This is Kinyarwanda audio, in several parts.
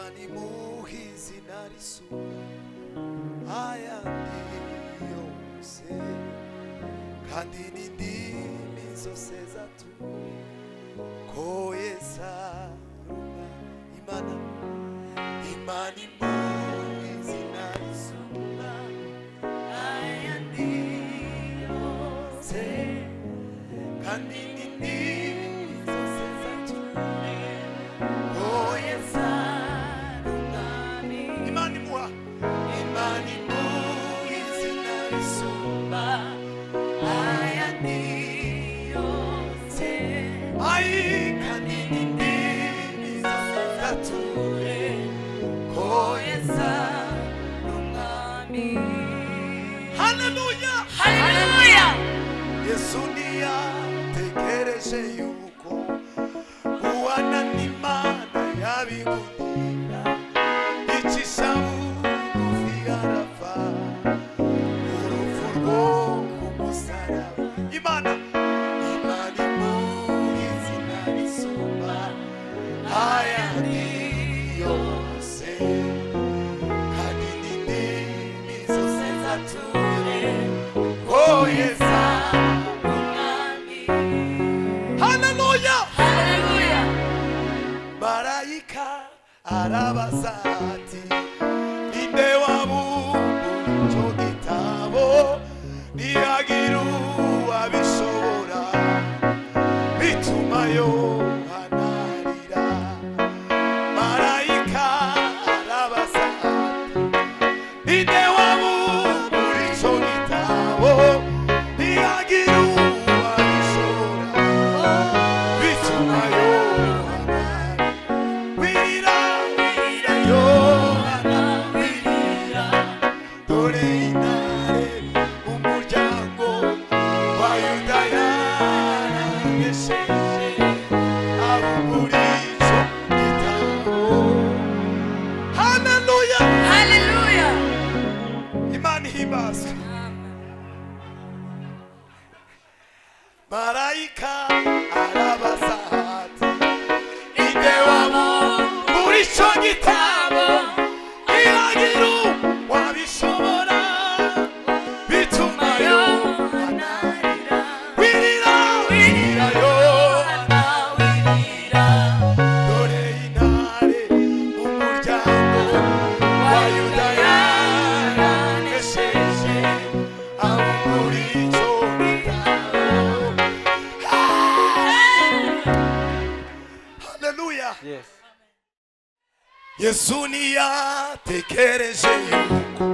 Imana imuha izina risumba ayandi yose, kandi n'indimi zose zatuye ko Yesu arumwa. Imana imuha izina risumba ayandi yose, kandi n'indimi zose zatuye ko Yesu arumwa. Imana imuha izina risumba ayandi yose, kandi n'indimi zose zatuye ko Yesu arumwa. Hallelujah, hallelujah. Yesu ntiyategereje yuko guhana n'Imana yabigundira, icisha bugufi arapfa urupfu rwo ku musaraba. Imana imuha izina risumba ayandi yose, kandi n'indimi zose zatuye ko Yesu arumwa. Hallelujah, hallelujah. Marayika arabaza ati ninde wabumbura ico gitabo, ntihagira uwabishobora, bituma Yohana arira. Marayika arabaza ati ninde wabumbura ico gitabo, ntihagira uwabishobora, bituma Yohana wirira. Wirira Yohana wirira, dore intare umuryango wa Yuda yaranesheje abumbura ico gitabo. Hallelujah, hallelujah. Imana ihimbazwe. Marayika arabaza ati ninde wabumbura ico gitabo, ntihagira uwabishobora, bituma Yohana arira. Wirira, wirira Yohana wirira, dore intare umuryango wa Yuda yaranesheje abumbura ico gitabo. Hallelujah. Yes. Yesu ntiyatekereje yuko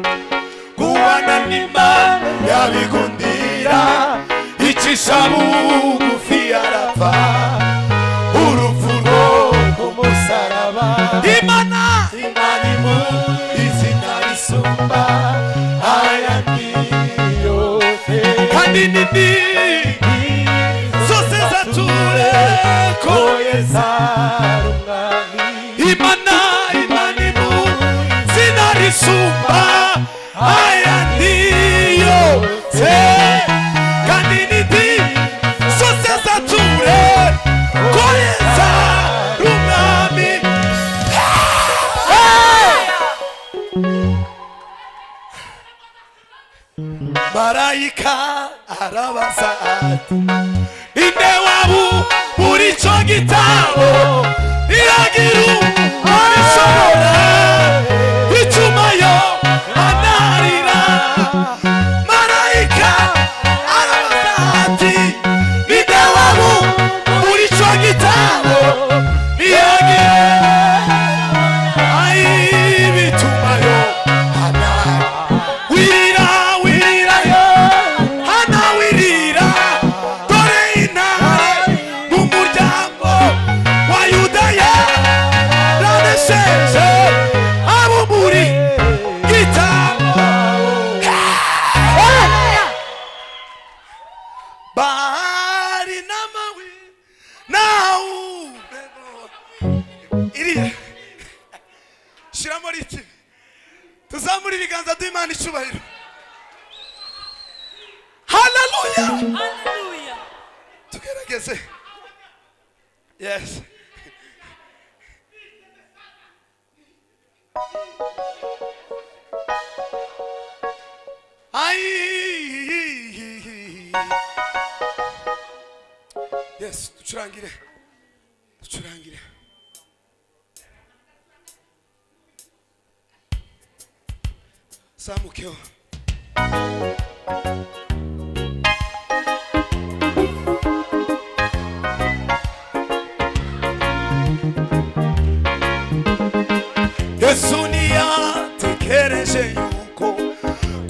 guhana n'Imana yabigundira, icisha bugufi arapfa urupfu rwo ku musaraba. Imana imuha izina risumba ayandi yose, kandi n'indimi zose zatuye ko Yesu arumwa. Imana imuha izina risumba ayandi yose, kandi n'indimi zose zatuye ko Yesu arumwami. Marayika arabaza ati ninde wabumbura ico gitabo, ntihagira uwabishobora, bituma Yohana arira. Marayika arabaza ati ninde wabumbura ico gitabo, ntihagira bituma Yohana wirira. Wirira Yohana wirira, dore intare mu muryango wa Yuda yaranesheje abumbura igitabo. Bahari n'amawi nawe iriya shiramo riti, tuzamura ibiganza by'Imana icubahiro. Hallelujah, hallelujah. Tugerageze. Yes. ducurangire ducurangire zamukeho Yesu ntiyatekereje yuko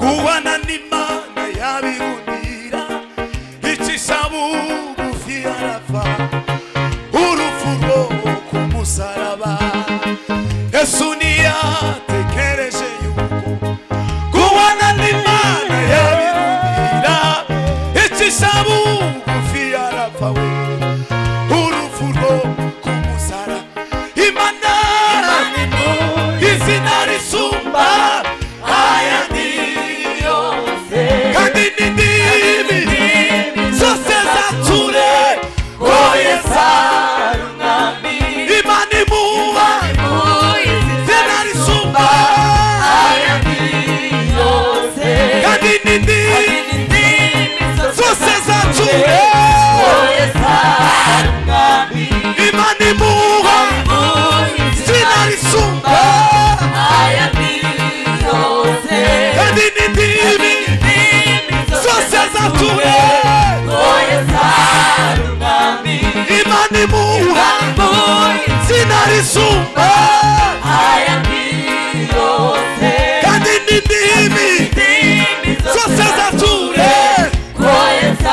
kubana n'Imana yabigundira icisha bugufi arapfa urupfu rwo ku musaraba Yesu ntiyatekereje yuko kubana n'Imana yabigundira icisha bugufi arapfa urupfu rwo ku musaraba Imana izina risumba ayandi yose kandi n'indimi zose zature ko Yesu ari umwami Imana imuha izina risumba ayandi yose kandi n'indimi zose zature ko Yesu ari umwami Imana imuha izina risumba ayandi yose kandi n'indimi zose zature ko Yesu ari umwami Imana imuha izina risumba ayandi yose kandi n'indimi zose zature ko Yesu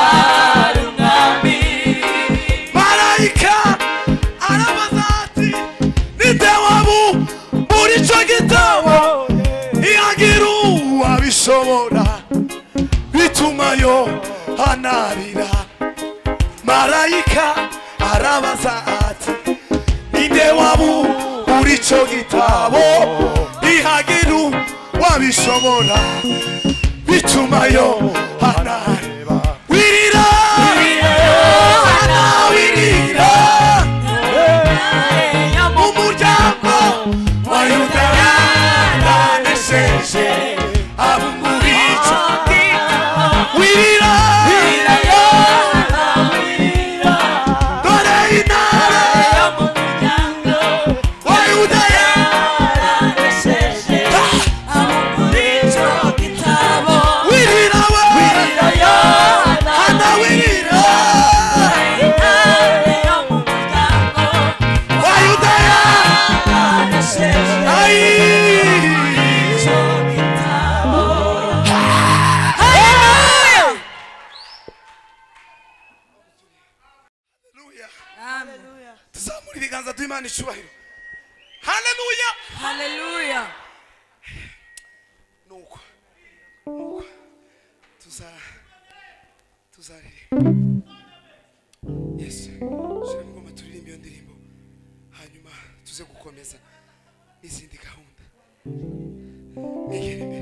ari umwami Marayika arabaza ati ninde muri ico gitabo ihagira uwabishobora bituma yohanarira Marayika arabaza ati ninde muri ico gitabo ihagira uwabishobora bituma yohanarira wirira Yohana wirira umuryango wa Yuda yanesheje abumurico wirira Yohana wirira dore intare yo mu muryango wa Yuda yanesheje abumurico gitabo wirira Yohana wirira intare yo mu muryango wa Yuda tuzamura ibiganza duhimana icubahiro haleluya haleluya nuko tuzarire Yesu shira ngoma turirimba iyo ndirimbo hanyuma tuze gukomeza izindi gahunda egere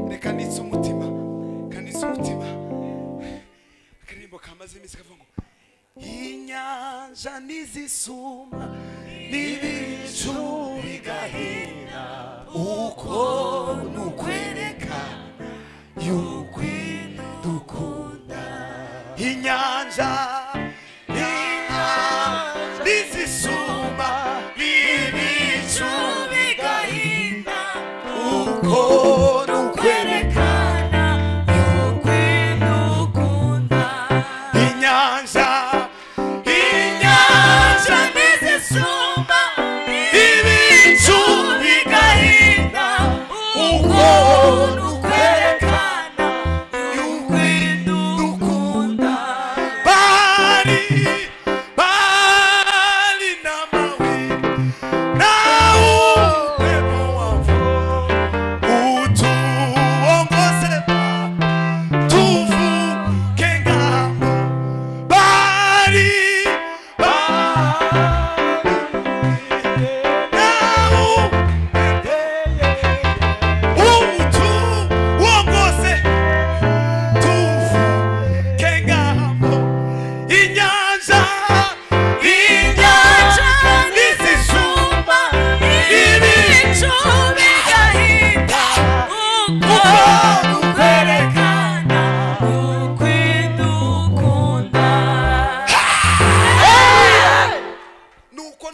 reka nitse umutima akaririmbo kamaze iminsi kavuga ngo inyanja nizisuma n'ibicu bigahira uko nukwerekana yuko dukunda inyanja nizisuma n'ibicu bigahira uko nukwerekana yuko dukunda inyanja nizisuma ibicu bigahira uko nukwerekana yuko dukunda bari namawi nawe upepo wavo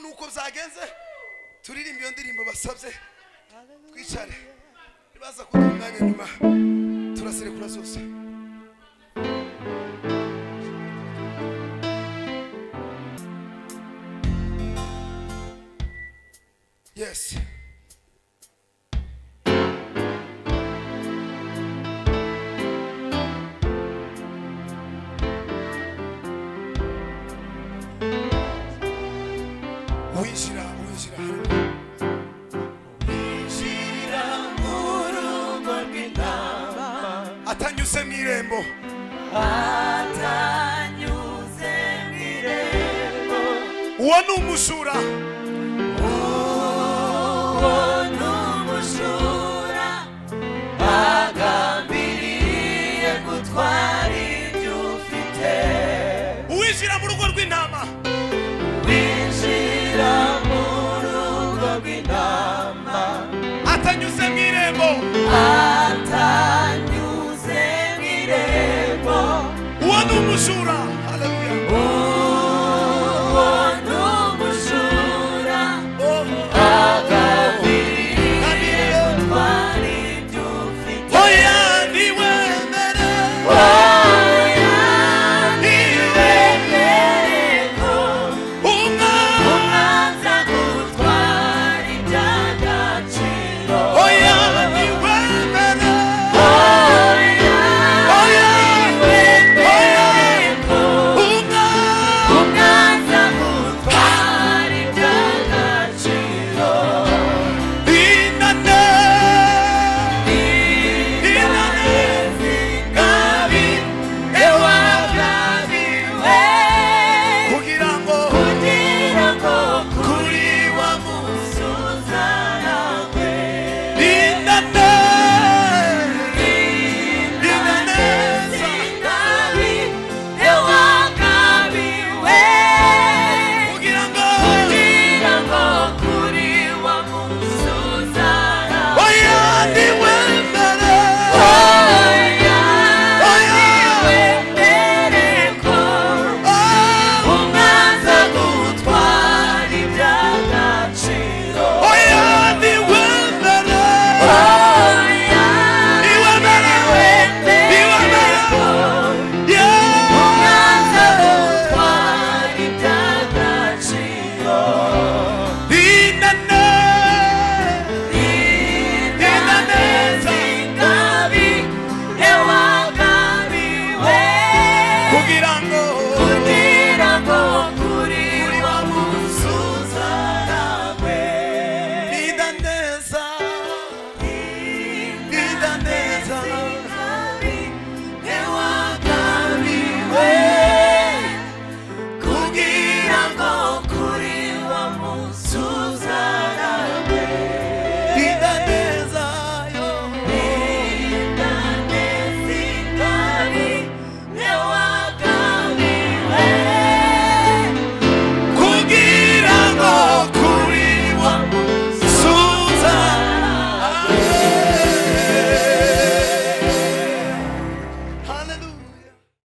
nuko byagenze turirimba iyo ndirimbo basabye twicare nibaza kuduha umwanya nyuma turaserekura zose. Yes. Winjira murugo rw'intama atanyuze mw'irembo uwo ni umujura.